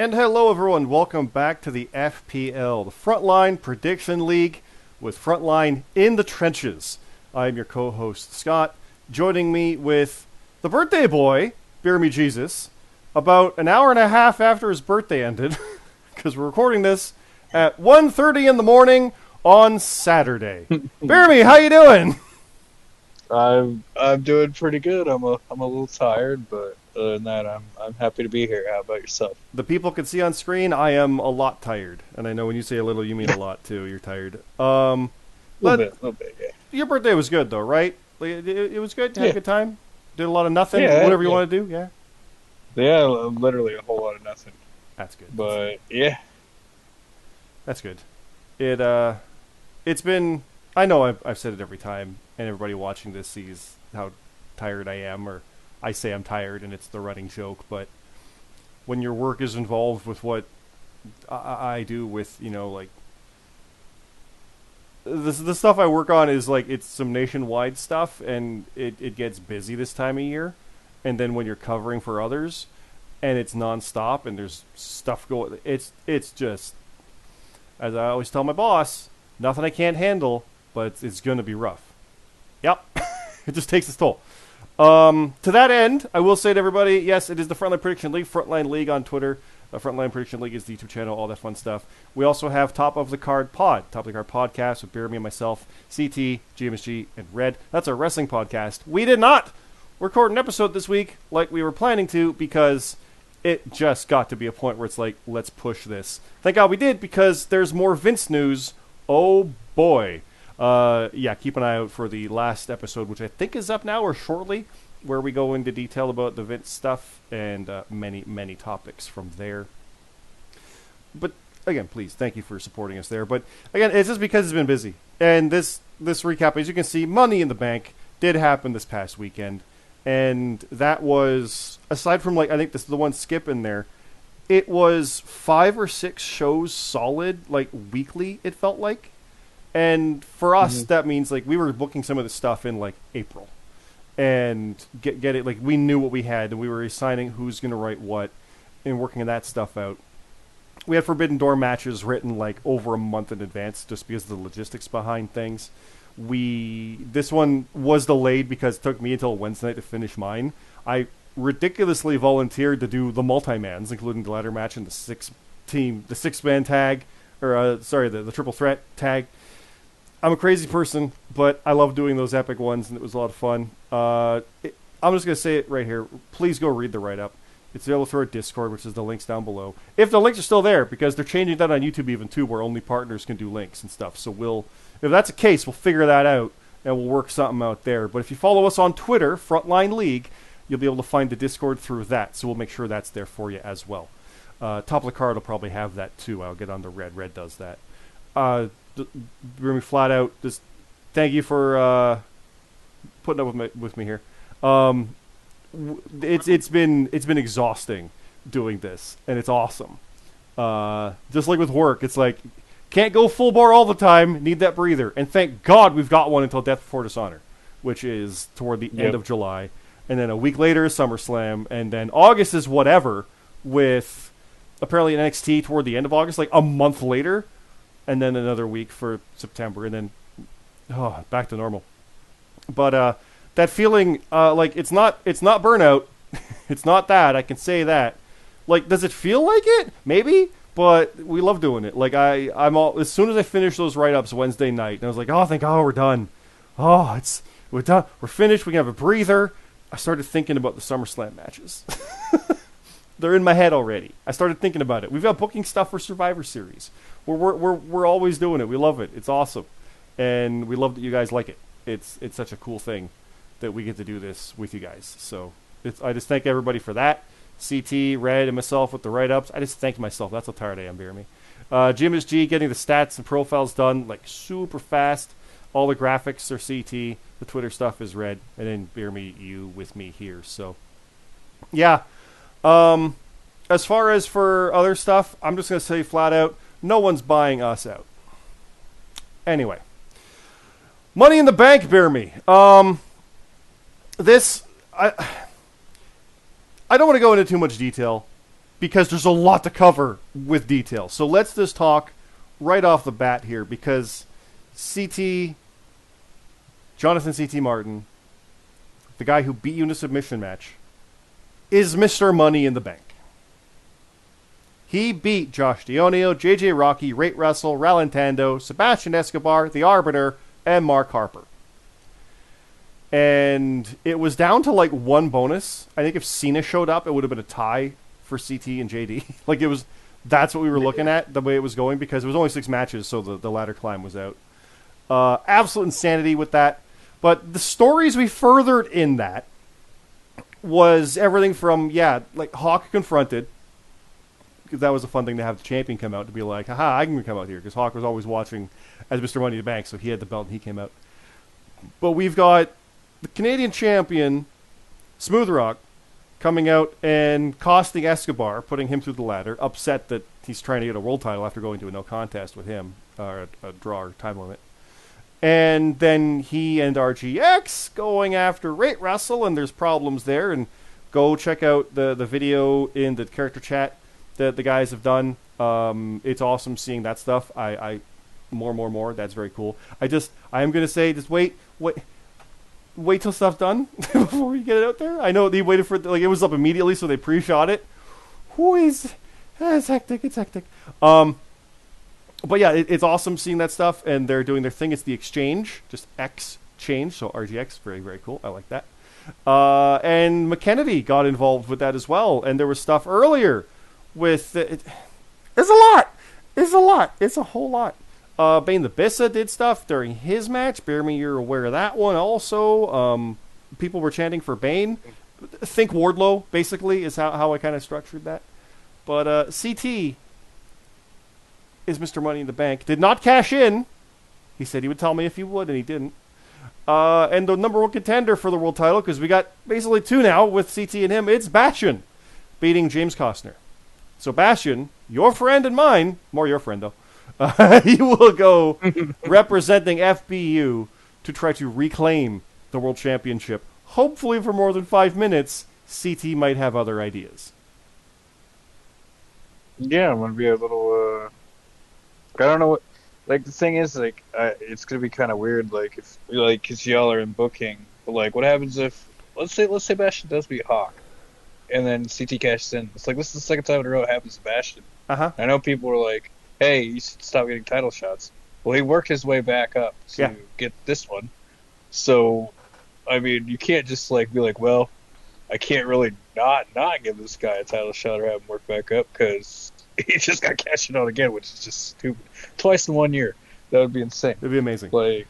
And hello, everyone. Welcome back to the FPL, the Frontline Prediction League, with Frontline in the trenches. I'm your co-host, Scott. Joining me with the birthday boy, BeerMe Jesus, about an hour and a half after his birthday ended, because we're recording this at 1:30 in the morning on Saturday. BeerMe, how you doing? I'm doing pretty good. I'm a little tired, but other than that, I'm happy to be here. How about yourself? The people can see on screen I am a lot tired, and I know when you say a little, you mean a lot too. You're tired. Little bit, yeah. Your birthday was good though, right? Like, it was good. You had Yeah, a good time. Did a lot of nothing. yeah, Whatever you yeah, want to do. Yeah, yeah. Literally a whole lot of nothing. that's good. But yeah, That's good. It it's been. I know I've said it every time, and everybody watching this sees how tired I am, or I say I'm tired, and it's the running joke. But when your work is involved with what I do, with like the stuff I work on is like it's some nationwide stuff, and it gets busy this time of year. And then when you're covering for others, and it's nonstop, and there's stuff going, it's just, as I always tell my boss, nothing I can't handle, but it's going to be rough. Yep, it just takes its toll. To that end, I will say to everybody, yes, it is the Frontline Prediction League, Frontline League on Twitter. Frontline Prediction League is the YouTube channel, all that fun stuff. We also have Top of the Card podcast with BeerMe and myself, CT, GMSG, and Red. That's our wrestling podcast. We did not record an episode this week like we were planning to because it just got to be a point where it's like, let's push this. Thank God we did, because there's more Vince news. Oh boy. Yeah, keep an eye out for the last episode, which I think is up now or shortly, where we go into detail about the Vince stuff and many, many topics from there. But again, please, thank you for supporting us there. But again, it's just because it's been busy. And this recap, as you can see, Money in the Bank did happen this past weekend. And that was, aside from, like, I think this is the one skip in there, it was 5 or 6 shows solid, like, weekly, it felt like. And for us, that means, like, we were booking some of the stuff in, like, April. And get it, like, we knew what we had, and we were assigning who's going to write what, and working that stuff out. We had Forbidden Door matches written, like, over a month in advance, just because of the logistics behind things. This one was delayed because it took me until Wednesday night to finish mine. I ridiculously volunteered to do the multi-mans, including the ladder match and the six-man tag, or, the triple threat tag. I'm a crazy person, but I love doing those epic ones, and it was a lot of fun. I'm just going to say it right here. Please go read the write-up. It's available through our Discord, which is the links down below. If the links are still there, because they're changing that on YouTube even too, where only partners can do links and stuff. So if that's the case, we'll figure that out, and we'll work something out there. But if you follow us on Twitter, Frontline League, you'll be able to find the Discord through that. So we'll make sure that's there for you as well. Top of the Card will probably have that too. I'll get on to Red. Red does that. Really flat out, just thank you for putting up with me here. It's been exhausting doing this, and it's awesome. Just like with work, it's like can't go full bore all the time. Need that breather, and thank God we've got one until Death Before Dishonor, which is toward the end of July, and then a week later is SummerSlam, and then August is whatever with apparently NXT toward the end of August, like a month later. And then another week for September, and then back to normal. But that feeling, like it's not burnout. It's not that, I can say that. Like, does it feel like it? Maybe, but we love doing it. Like I'm all, as soon as I finished those write-ups Wednesday night, and I was like, oh, thank God we're done. Oh, we're done. We're finished. We can have a breather. I started thinking about the SummerSlam matches. They're in my head already. I started thinking about it. We've got booking stuff for Survivor Series. We're always doing it. We love it. It's awesome, and we love that you guys like it. It's such a cool thing that we get to do this with you guys. So I just thank everybody for that. CT, Red, and myself with the write-ups. I just thank myself. That's how tired I am, BeerMe. GMSG getting the stats and profiles done like super fast. All the graphics are CT. The Twitter stuff is Red, and then BeerMe, you with me here. So yeah. As far as for other stuff, I'm just going to say flat out, no one's buying us out. Anyway. Money in the Bank, BeerMe. I don't want to go into too much detail, because there's a lot to cover with detail. So let's just talk right off the bat here, because Jonathan CT Martin, the guy who beat you in a submission match, is Mr. Money in the Bank. He beat Josh Dionio, JJ Rocky, Rate Russell, Ralentando, Sebastian Escobar, The Arbiter, and Mark Harper. And it was down to like one bonus. I think if Cena showed up, it would have been a tie for CT and JD. That's what we were looking at, the way it was going, because it was only 6 matches, so the ladder climb was out. Absolute insanity with that. But the stories we furthered in that was everything from, Hawk confronted, because that was a fun thing to have the champion come out to be like, haha, I can come out here, because Hawk was always watching as Mr. Money in the Bank, so he had the belt and he came out. But we've got the Canadian champion, Smooth Rock, coming out and costing Escobar, putting him through the ladder, upset that he's trying to get a world title after going to a no contest with him, or a draw or time limit. And then he and RGX going after Rate Russell, and there's problems there. And go check out the video in the character chat that the guys have done. It's awesome seeing that stuff. More. That's very cool. I am going to say, just wait till stuff's done before we get it out there. I know they waited for it was up immediately, so they pre-shot it. It's hectic. But yeah, it's awesome seeing that stuff, and they're doing their thing. It's the exchange, just X change, so RGX, very, very cool. I like that. And McKennedy got involved with that as well, and there was stuff earlier with... It's a lot. It's a whole lot. Bane the Bissa did stuff during his match. BeerMe, you're aware of that one also. People were chanting for Bane. Think Wardlow, basically, is how I kind of structured that. But CT is Mr. Money in the Bank. Did not cash in. He said he would tell me if he would, and he didn't. And the number 1 contender for the world title, because we got basically 2 now with CT and him, it's Bastion beating James Costner. So Bastion, your friend and mine, more your friend though, he will go representing FBU to try to reclaim the world championship. Hopefully for more than 5 minutes. CT might have other ideas. Yeah, I'm going to be a little... I don't know what... the thing is, it's going to be kind of weird, if, because y'all are in booking, but, what happens if... Let's say Bastion does beat Hawk, and then CT cashes in. It's this is the second time in a row it happens to Bastion. Uh-huh. I know people were like, hey, you should stop getting title shots. Well, he worked his way back up to get this one. So, I mean, you can't just, be like, well, I can't really not give this guy a title shot or have him work back up, because he just got cashed out again, which is just stupid. Twice in 1 year. That would be insane. It'd be amazing. No,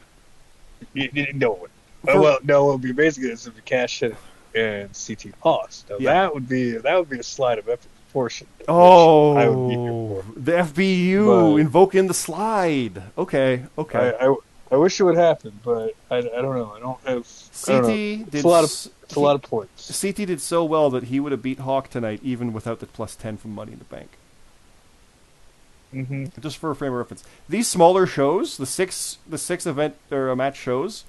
it would be amazing if he cashed in and CT lost. Now, that would be a slide of epic proportion. Oh, I would be here for. The FBU invoking the slide. Okay. I wish it would happen, but I don't know. I don't have. It's a lot of points. CT did so well that he would have beat Hawk tonight, even without the +10 from Money in the Bank. Mm-hmm. Just for a frame of reference, these smaller shows, the six event or match shows,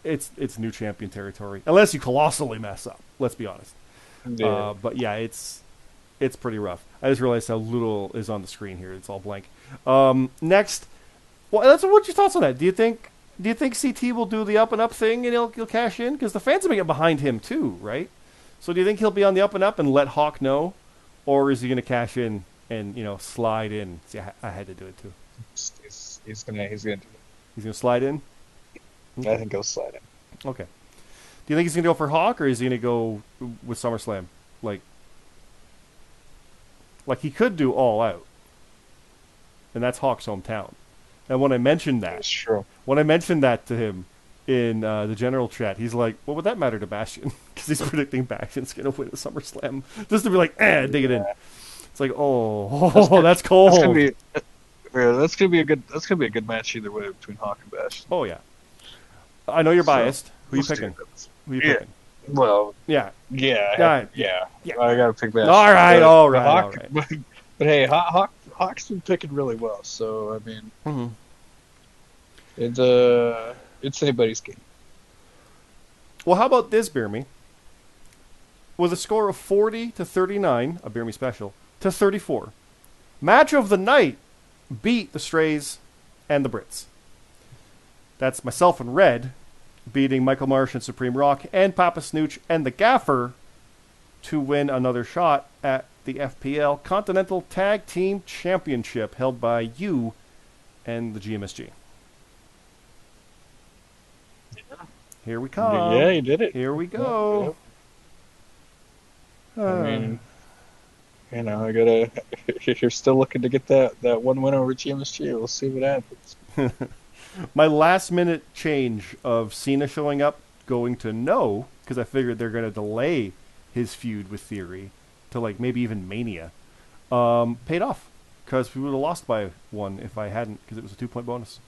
it's new champion territory, unless you colossally mess up. Let's be honest. Yeah. But yeah, it's pretty rough. I just realized how little is on the screen here. It's all blank. Next, what's your thoughts on that? Do you think CT will do the up and up thing and he'll cash in? Because the fans are going to get behind him too, right? So do you think he'll be on the up and up and let Hawk know, or is he going to cash in and slide in? See, I had to do it too. He's gonna do it. He's gonna slide in. I think he'll slide in. Okay. Do you think he's gonna go for Hawk, or is he gonna go with SummerSlam? Like he could do All Out, and that's Hawk's hometown. And when I mentioned that, that's true. When I mentioned that to him in the general chat, he's like, "What would that matter to Bastion?" Because he's predicting Bastion's gonna win a SummerSlam, just to be like, dig it in. It's like, that's cold. That's gonna be a good match either way between Hawk and Bastion. Oh yeah. I know you're biased. Who are you picking? Picking? Well, yeah. I gotta pick Bastion. All right. Hawk, but hey, Hawk's been picking really well. So I mean, it's anybody's game. Well, how about this, BeerMe? with a score of 40-39, a BeerMe special, to 34. Match of the night beat the Strays and the Brits. That's myself and Red beating Michael Marsh and Supreme Rock and Papa Snooch and the Gaffer to win another shot at the FPL Continental Tag Team Championship held by you and the GMSG. Yeah. Here we come. Yeah, you did it. Here we go. Yep. I mean, you know, I gotta. If you're still looking to get that one win over GMSG, we'll see what happens. My last minute change of Cena showing up, going to no, because I figured they're going to delay his feud with Theory to like maybe even Mania, paid off, because we would have lost by one if I hadn't, because it was a 2-point bonus.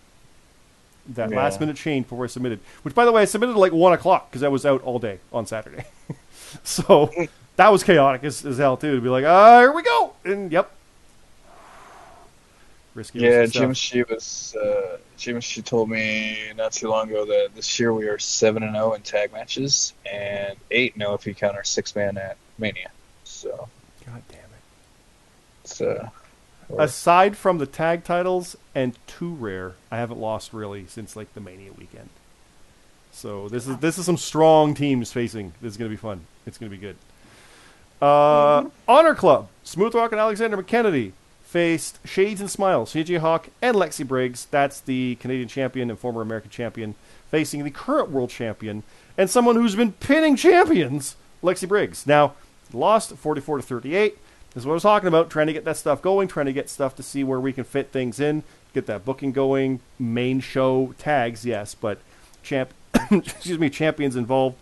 That last minute change before I submitted, which by the way I submitted at like 1 o'clock because I was out all day on Saturday. So that was chaotic as hell too, to be like, here we go, and yep. Risky. Yeah, Jim told me not too long ago that this year we are 7-0 in tag matches and 8-0 if you count our 6-man at Mania. So, God damn it! So, aside from the tag titles and 2 rare, I haven't lost really since like the Mania weekend. So this is some strong teams facing. This is gonna be fun. It's gonna be good. Honor Club, Smooth Rock and Alexander McKennedy faced Shades and Smiles, CJ Hawk and Lexi Briggs. That's the Canadian champion and former American champion facing the current world champion and someone who's been pinning champions, Lexi Briggs. Now, lost 44-38. This is what I was talking about, trying to get that stuff going, trying to get stuff to see where we can fit things in, get that booking going, main show tags, yes, but champions involved.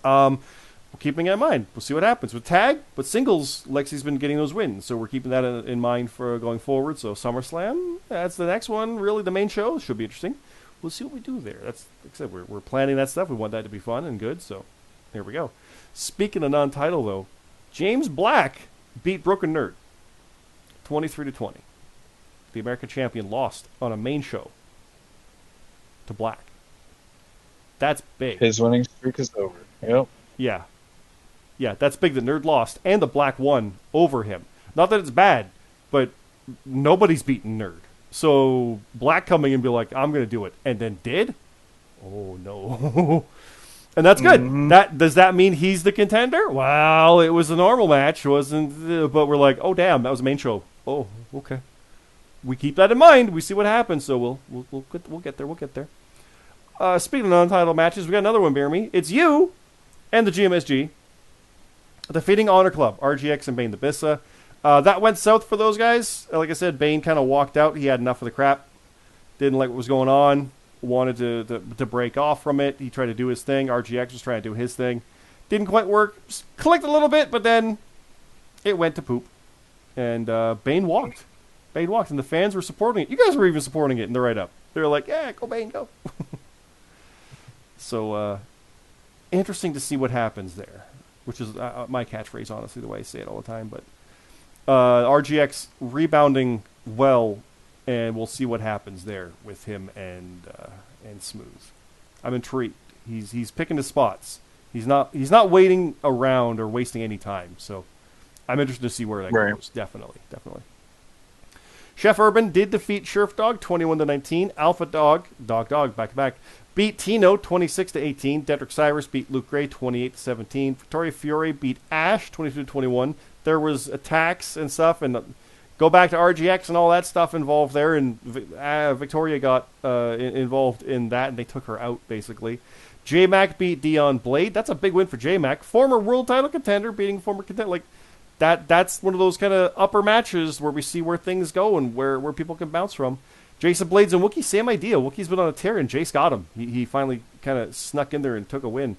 We're keeping it in mind. We'll see what happens with tag, but singles, Lexi's been getting those wins, so we're keeping that in mind for going forward. So SummerSlam, that's the next one. Really, the main show should be interesting. We'll see what we do there. That's like I said, we're planning that stuff. We want that to be fun and good. So there we go. Speaking of non-title though, James Black beat Broken Nerd 23-20. The American champion lost on a main show to Black. That's big. His winning streak is over. Yep. Yeah. Yeah, that's big. The Nerd lost, and the Black won over him. Not that it's bad, but nobody's beaten Nerd. So Black coming and be like, I'm going to do it, and then did? Oh, no. And that's good. Mm-hmm. Does that mean he's the contender? Well, it was a normal match, wasn't? But we're like, oh, damn, that was a main show. Oh, okay. We keep that in mind. We see what happens, so we'll get there. We'll get there. Speaking of non-title matches, we got another one, BeerMe. It's you and the GMSG defeating Honor Club, RGX and Bane the Bissa. That went south for those guys. Like I said, Bane kind of walked out. He had enough of the crap. Didn't like what was going on. Wanted to break off from it. He tried to do his thing. RGX was trying to do his thing. Didn't quite work. Clicked a little bit, but then it went to poop. And Bane walked. Bane walked, and the fans were supporting it. You guys were even supporting it in the write-up. They were like, yeah, go Bane, go. So, interesting to see what happens there. Which is my catchphrase, honestly, the way I say it all the time. But RGX rebounding well, and we'll see what happens there with him and Smooth. I'm intrigued. He's picking his spots. He's not waiting around or wasting any time. So I'm interested to see where that goes. Definitely. Chef Urban did defeat Sheriff Dog 21-19. Alpha Dog back to back. Beat Tino 26-18. Dedrick Cyrus beat Luke Gray 28-17. Victoria Fury beat Ash 22-21. There was attacks and stuff, and go back to RGX and all that stuff involved there. And Victoria got involved in that, and they took her out basically. J-Mac beat Dion Blade. That's a big win for J-Mac, former world title contender beating former contender. Like that's one of those kind of upper matches where we see where things go and where people can bounce from. Jason Blades and Wookie, same idea. Wookie's been on a tear, and Jace got him. He finally kind of snuck in there and took a win.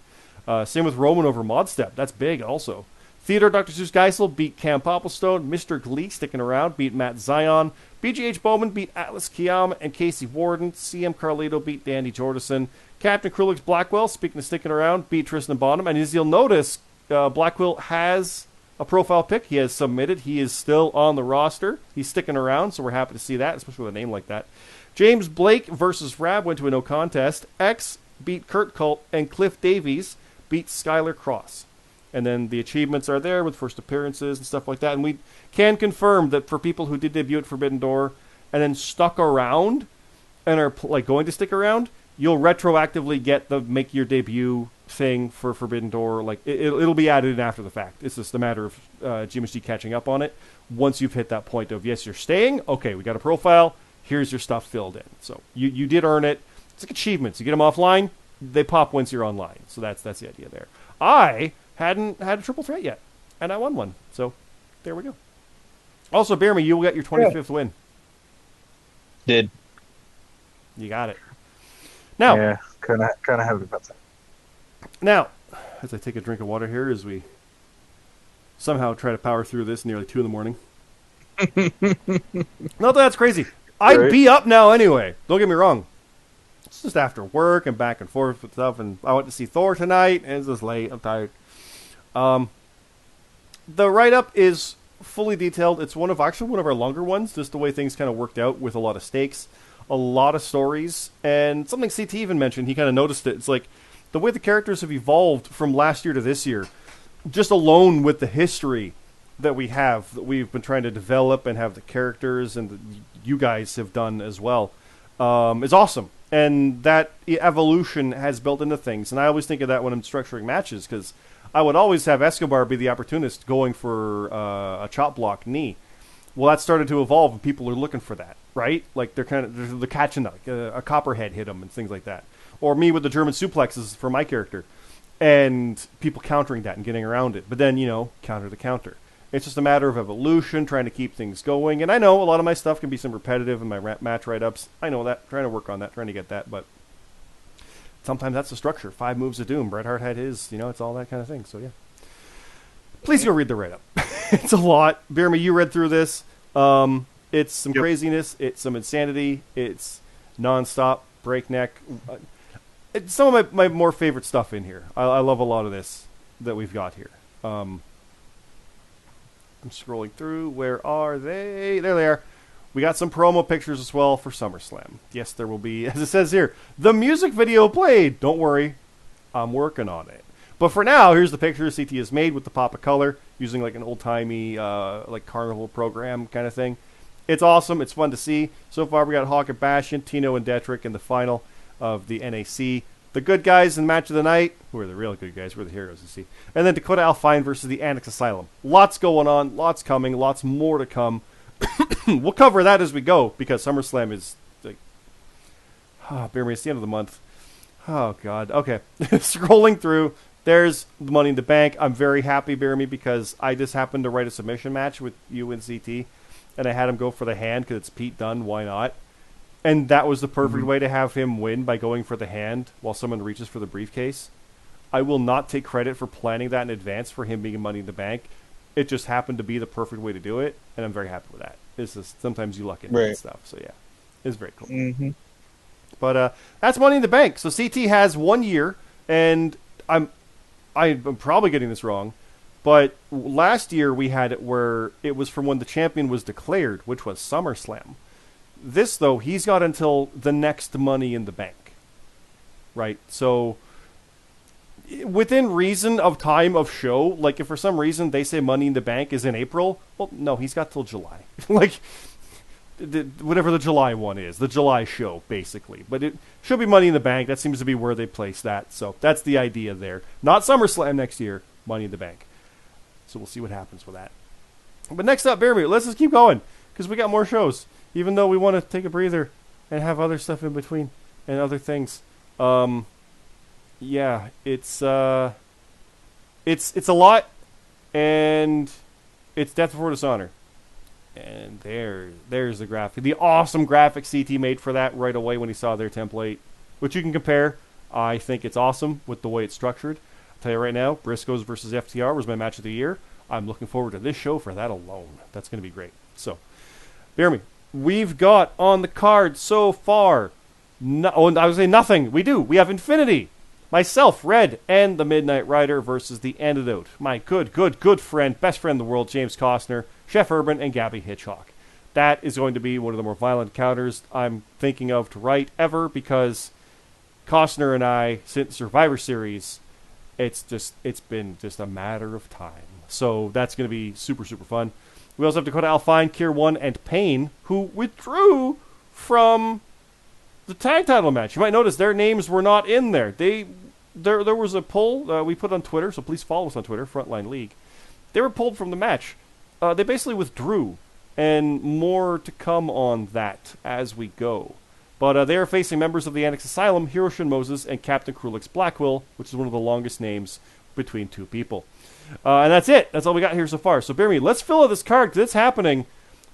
Same with Roman over Modstep. That's big also. Theodore Dr. Seuss Geisel beat Cam Popplestone. Mr. Glee sticking around beat Matt Zion. BGH Bowman beat Atlas Kiyama and Casey Warden. CM Carlito beat Danny Jordison. Captain Krulix Blackwell, speaking of sticking around, beat Tristan Bonham. And as you'll notice, Blackwell has a profile pick. He has submitted. He is still on the roster. He's sticking around, so we're happy to see that, especially with a name like that. James Blake versus Rab went to a no contest. X beat Kurt Colt, and Cliff Davies beat Skylar Cross. And then the achievements are there with first appearances and stuff like that. And we can confirm that for people who did debut at Forbidden Door and then stuck around and are going to stick around, you'll retroactively get the make your debut thing for Forbidden Door. Like it'll be added in after the fact. It's just a matter of GMSG catching up on it. Once you've hit that point of, yes, you're staying. Okay, we got a profile. Here's your stuff filled in. So you did earn it. It's like achievements. You get them offline, they pop once you're online. So that's the idea there. I hadn't had a triple threat yet, and I won one. So there we go. Also, BeerMe, you will get your 25th win. Did. You got it. Now, yeah, kind of happy about that. Now, as I take a drink of water here, as we somehow try to power through this nearly 2 a.m. Not that that's crazy. I'd be up now anyway. Don't get me wrong. It's just after work and back and forth with stuff, and I went to see Thor tonight, and it's just late. I'm tired. The write-up is fully detailed. It's one of our longer ones, just the way things kind of worked out with a lot of stakes, a lot of stories, and something CT even mentioned. He kind of noticed it. It's like the way the characters have evolved from last year to this year, just alone with the history that we've been trying to develop and have the characters and you guys have done as well, is awesome. And that evolution has built into things. And I always think of that when I'm structuring matches, because I would always have Escobar be the opportunist going for a chop block knee. Well, that started to evolve, and people are looking for that, right? Like they're catching that, like a copperhead hit them and things like that. Or me with the German suplexes for my character, and people countering that and getting around it. But then, counter the counter. It's just a matter of evolution, trying to keep things going. And I know a lot of my stuff can be some repetitive in my match write-ups. I know that. Trying to work on that, trying to get that. But sometimes that's the structure. 5 moves of doom. Bret Hart had his. It's all that kind of thing. So, yeah. Please go read the write-up. It's a lot. BeerMe, you read through this. It's some craziness. It's some insanity. It's nonstop, breakneck. It's some of my more favorite stuff in here. I love a lot of this that we've got here. I'm scrolling through. Where are they? There they are. We got some promo pictures as well for SummerSlam. Yes, there will be, as it says here, the music video played. Don't worry. I'm working on it. But for now, here's the picture CT has made with the pop of color, using like an old-timey carnival program kind of thing. It's awesome. It's fun to see. So far, we got Hawk and Bastion, Tino and Detrick in the final of the NAC. The good guys in match of the night, who are the real good guys, who are the heroes, you see. And then Dakota Alfine versus the Annex Asylum. Lots going on, lots coming, lots more to come. We'll cover that as we go, because SummerSlam is like, BeerMe, it's the end of the month. Oh, God. Okay. Scrolling through, there's the Money in the Bank. I'm very happy, BeerMe, because I just happened to write a submission match with you and CT, and I had him go for the hand, because it's Pete Dunne, why not? And that was the perfect way to have him win, by going for the hand while someone reaches for the briefcase. I will not take credit for planning that in advance for him being Money in the Bank. It just happened to be the perfect way to do it, and I'm very happy with that. It's just, sometimes you luck into that stuff. So, yeah, it's very cool. Mm-hmm. But that's Money in the Bank. So CT has 1 year, and I'm probably getting this wrong, but last year we had it where it was from when the champion was declared, which was SummerSlam. This, though, he's got until the next Money in the Bank, right? So within reason of time of show, like if for some reason they say Money in the Bank is in April, well, no, he's got till July. Like, whatever the July one is, the July show, basically. But it should be Money in the Bank. That seems to be where they place that. So that's the idea there. Not SummerSlam next year, Money in the Bank. So we'll see what happens with that. But next up, BeerMe, let's just keep going, because we got more shows. Even though we want to take a breather and have other stuff in between and other things. Yeah, it's a lot, and it's Death Before Dishonor. And there's the graphic. The awesome graphic CT made for that right away when he saw their template, which you can compare. I think it's awesome with the way it's structured. I'll tell you right now, Briscoes versus FTR was my match of the year. I'm looking forward to this show for that alone. That's going to be great. So, BeerMe, we've got on the card so far, I would say nothing. We have Infinity, myself, Red, and the Midnight Rider versus the Antidote. My good friend, best friend in the world, James Costner, Chef Urban, and Gabby Hitchcock. That is going to be one of the more violent encounters I'm thinking of to write ever, because Costner and I, since Survivor Series, it's been just a matter of time. So that's going to be super, super fun. We also have Dakota Alfine, Kier 1, and Payne, who withdrew from the tag title match. You might notice their names were not in there. There was a poll we put on Twitter, so please follow us on Twitter, Frontline League. They were pulled from the match. They basically withdrew, and more to come on that as we go. But they are facing members of the Annex Asylum, Hiroshi Moses, and Captain Krulix Blackwell, which is one of the longest names between two people. And that's it. That's all we got here so far. So, BeerMe, let's fill out this card because it's happening.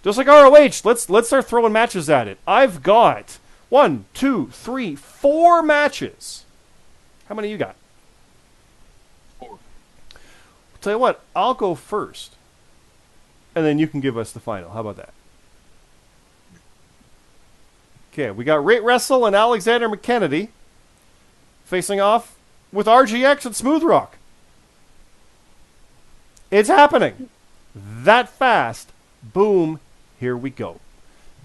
Just like ROH, let's start throwing matches at it. I've got 1, 2, 3, 4 matches. How many you got? 4. I'll tell you what, I'll go first. And then you can give us the final. How about that? Okay, we got Rate Wrestle and Alexander McKennedy facing off with RGX and Smooth Rock. It's happening. That fast. Boom. Here we go.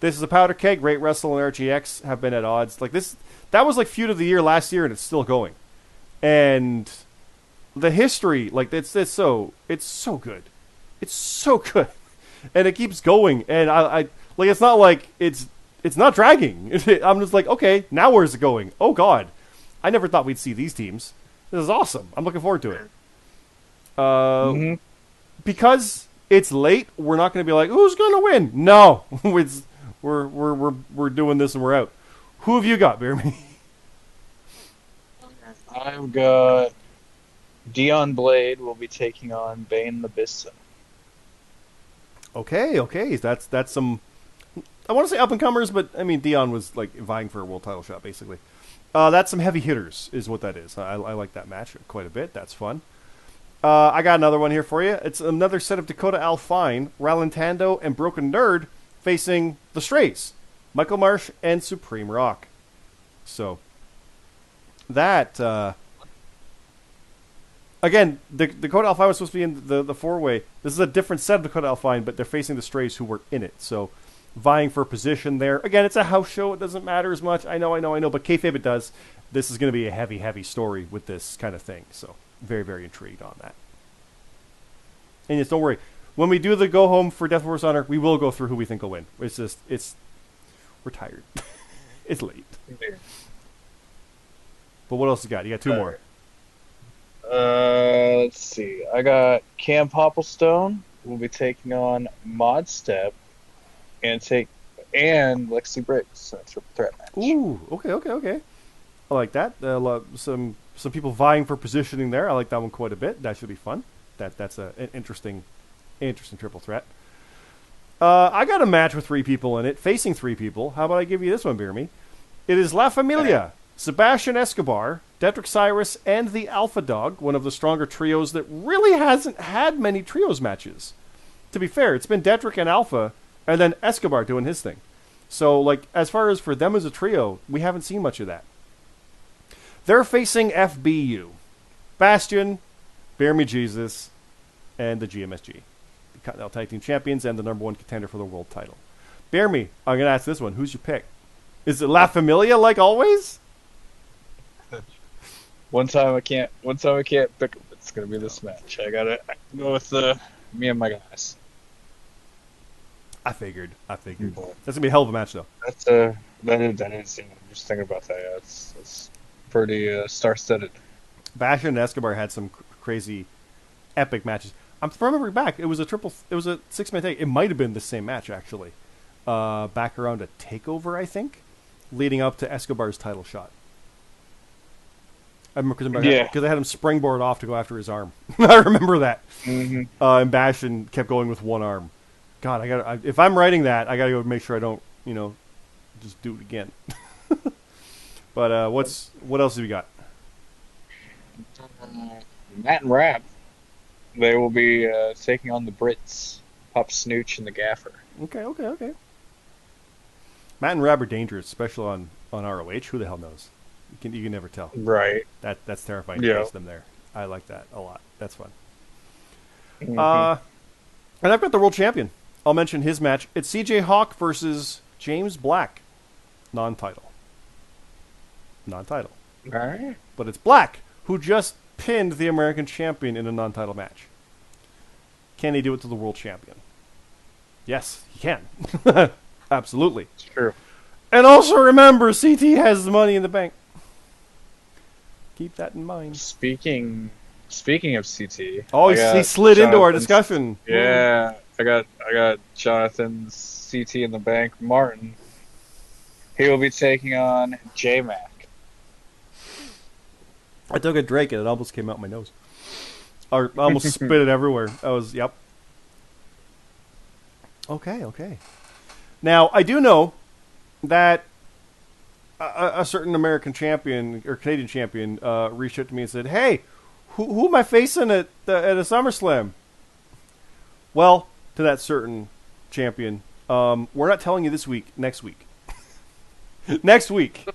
This is a powder keg. Rate Wrestle and RGX have been at odds. Like this, that was like feud of the year last year, and it's still going. And the history, like it's so good. It's so good, and it keeps going. And I like it's not like it's not dragging. I'm just like, okay, now where's it going? Oh God, I never thought we'd see these teams. This is awesome. I'm looking forward to it. Because it's late, we're not going to be like, who's going to win? No, we're doing this and we're out. Who have you got, BeerMe? I've got Dion Blade will be taking on Bane the Bison. Okay, that's some. I want to say up and comers, but I mean Dion was like vying for a world title shot, basically. That's some heavy hitters, is what that is. I like that match quite a bit. That's fun. I got another one here for you. It's another set of Dakota Alfine, Ralentando, and Broken Nerd facing the Strays, Michael Marsh and Supreme Rock. So that again, the Dakota Alfine was supposed to be in the 4-way. This is a different set of Dakota Alfine, but they're facing the Strays who were in it. So vying for position there. Again, it's a house show. It doesn't matter as much. I know. But kayfabe it does. This is going to be a heavy, heavy story with this kind of thing. So very, very intrigued on that. And just don't worry. When we do the go home for Death Before Dishonor, we will go through who we think will win. It's just, we're tired. It's late. But what else you got? You got 2 more. Let's see. I got Cam Popplestone will be taking on Mod Step and Lexi Briggs. That's a threat match. Ooh, okay. I like that. Some people vying for positioning there. I like that one quite a bit. That should be fun. That's an interesting triple threat. I got a match with 3 people in it, facing 3 people. How about I give you this one, BeerMe? It is La Familia, Sebastian Escobar, Detrick Cyrus, and the Alpha Dog, one of the stronger trios that really hasn't had many trios matches. To be fair, it's been Detrick and Alpha, and then Escobar doing his thing. So, like, as far as for them as a trio, we haven't seen much of that. They're facing FBU, Bastion, BeerMe Jesus, and the GMSG, the Continental Tag Team Champions and the #1 contender for the world title. BeerMe, I'm going to ask this one. Who's your pick? Is it La Familia like always? One time I can't pick them. It's going to be this match. I gotta go with me and my guys. I figured. That's going to be a hell of a match, though. That is. I'm just thinking about that. Yeah, it's pretty star-studded. Bastion and Escobar had some crazy, epic matches. I'm remembering back. It was a 6-man tag. It might have been the same match actually. Back around a takeover, I think, leading up to Escobar's title shot. I remember because I had him springboard off to go after his arm. I remember that. Mm-hmm. And Bastion kept going with one arm. God, if I'm writing that, I gotta go make sure I don't, just do it again. But what else have we got? Matt and Rab. They will be taking on the Brits, Pop Snooch and the Gaffer. Okay. Matt and Rab are dangerous, especially on ROH. Who the hell knows? You can never tell. Right. That's terrifying to face them there. I like that a lot. That's fun. Mm-hmm. And I've got the world champion. I'll mention his match. It's CJ Hawk versus James Black. Non-title. All right. But it's Black, who just pinned the American champion in a non-title match. Can he do it to the world champion? Yes, he can. Absolutely. It's true. And also remember, CT has the money in the bank. Keep that in mind. Speaking of CT, oh, he slid into our discussion. Yeah, I got Jonathan's CT in the bank. Martin. He will be taking on J-Mac. I took a drink and it almost came out my nose. Or I almost spit it everywhere. Yep. Okay. Now, I do know that a certain American champion or Canadian champion reached out to me and said, "Hey, who am I facing at a SummerSlam?" Well, to that certain champion, we're not telling you this week. Next week. Next week.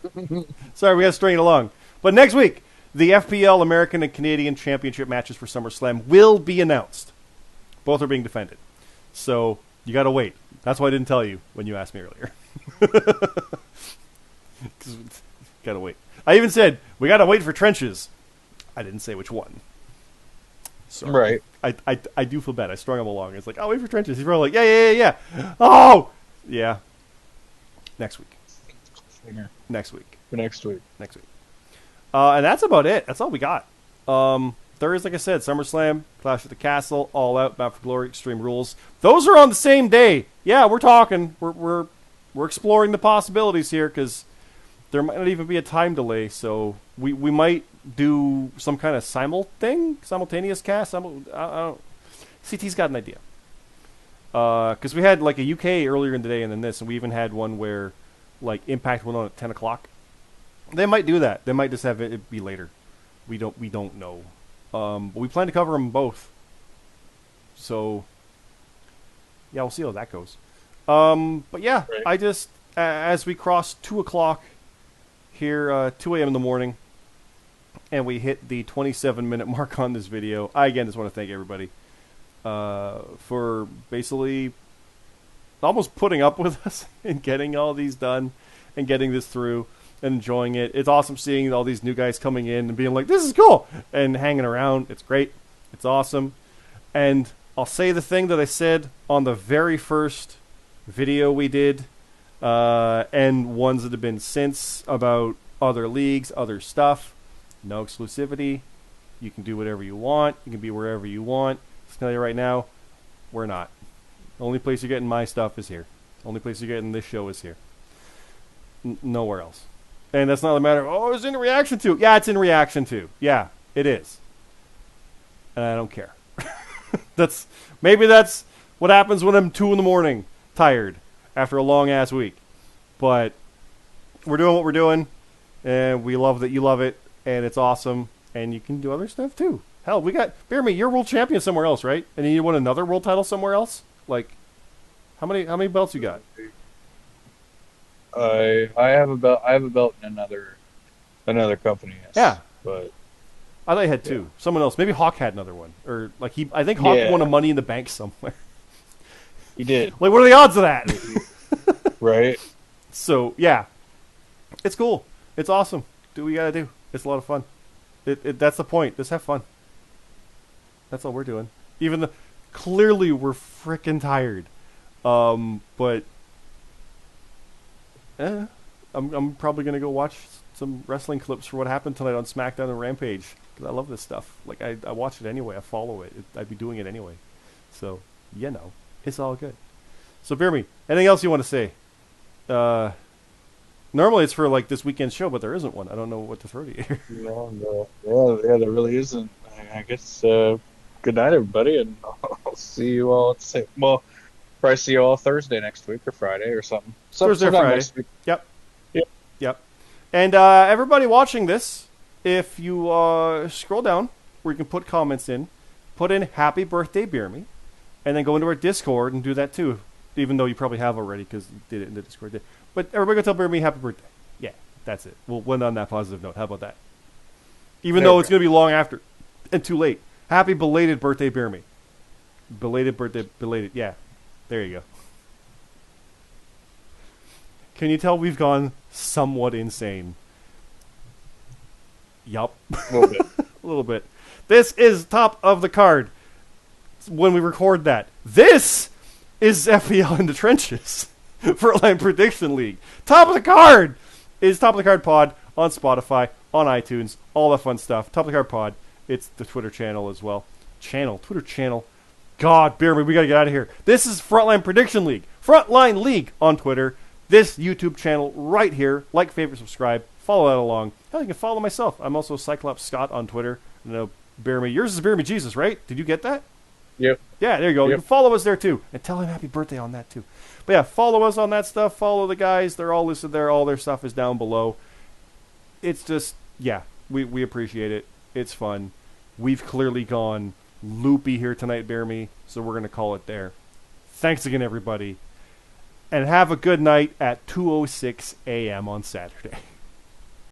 Sorry, we got to string it along. But next week, the FPL American and Canadian Championship matches for SummerSlam will be announced. Both are being defended. So, you got to wait. That's why I didn't tell you when you asked me earlier. Got to wait. I even said, we got to wait for trenches. I didn't say which one. Sorry. Right. I do feel bad. I strung him along. It's like, I'll wait for trenches. He's probably like, yeah. Oh! Yeah. Next week. Next week. And that's about it. That's all we got. Thursday, like I said, SummerSlam, Clash at the Castle, All Out, Bound for Glory, Extreme Rules. Those are on the same day. Yeah, we're talking. We're exploring the possibilities here because there might not even be a time delay. So we might do some kind of simultaneous cast. I don't. CT's got an idea. Because we had like a UK earlier in the day and then this, and we even had one where like Impact went on at 10 o'clock. They might do that. They might just have it be later. We don't know. But we plan to cover them both. So yeah, we'll see how that goes. But yeah, right. I just as we cross 2 o'clock here, 2 a.m. in the morning, and we hit the 27-minute mark on this video. I again just want to thank everybody for basically almost putting up with us and getting all these done and getting this through and enjoying it. It's awesome seeing all these new guys coming in and being like, this is cool, and hanging around. It's great. It's awesome. And I'll say the thing that I said on the very first video we did, and ones that have been since about other leagues, other stuff. No exclusivity. You can do whatever you want. You can be wherever you want. I'll tell you right now, we're not. The only place you're getting my stuff is here. The only place you're getting this show is here. Nowhere else. And that's not a matter of, oh, it's in reaction to. Yeah, it's in reaction to. Yeah, it is. And I don't care. Maybe that's what happens when I'm 2 in the morning, tired, after a long-ass week. But we're doing what we're doing, and we love that you love it, and it's awesome, and you can do other stuff, too. Hell, we got BeerMe, you're world champion somewhere else, right? And you won another world title somewhere else? Like, how many belts you got? I have a belt in another company. Yes. Yeah. But I thought you had two. Yeah. Someone else. Maybe Hawk had another one. Or like I think Hawk won a Money in the Bank somewhere. He did. Like, what are the odds of that? Right. So yeah. It's cool. It's awesome. Do what you gotta do. It's a lot of fun. That's the point. Just have fun. That's all we're doing. Even though clearly we're freaking tired. But I'm probably gonna go watch some wrestling clips for what happened tonight on SmackDown and Rampage because I love this stuff. Like I watch it anyway. I follow it. I'd be doing it anyway. So it's all good. So BeerMe, anything else you want to say? Normally it's for like this weekend show, but there isn't one. I don't know what to throw to you. No. Yeah, there really isn't. I guess good night, everybody, and I'll see you all. Well, probably see you all Thursday next week or Friday or something. Thursday or Friday. Yep. And everybody watching this, if you scroll down where you can put comments in, put in Happy Birthday BeerMe, and then go into our Discord and do that too, even though you probably have already because you did it in the Discord. But everybody go tell BeerMe Happy Birthday. Yeah, that's it. We'll end on that positive note. How about that? Even though it's going to be long after and too late. Happy belated birthday BeerMe. Belated. Yeah, there you go. Can you tell we've gone somewhat insane? Yup. A little bit. A little bit. This is top of the card when we record that. This is FPL in the Trenches. Frontline Prediction League. Top of the card is Top of the Card Pod on Spotify, on iTunes, all that fun stuff. Top of the Card Pod. It's the Twitter channel as well. Twitter channel. God, BeerMe, we got to get out of here. This is Frontline Prediction League. Frontline League on Twitter. This YouTube channel right here. Like, favorite, subscribe. Follow that along. Hell, you can follow myself. I'm also Cyclops Scott on Twitter. You know, BeerMe. Yours is BeerMe Jesus, right? Did you get that? Yep. Yeah, there you go. Yep. You can follow us there too. And tell him happy birthday on that too. But yeah, follow us on that stuff. Follow the guys. They're all listed there. All their stuff is down below. It's just, yeah, we appreciate it. It's fun. We've clearly gone loopy here tonight, BeerMe, so we're going to call it there. Thanks again, everybody. And have a good night at 2:06 a.m. on Saturday.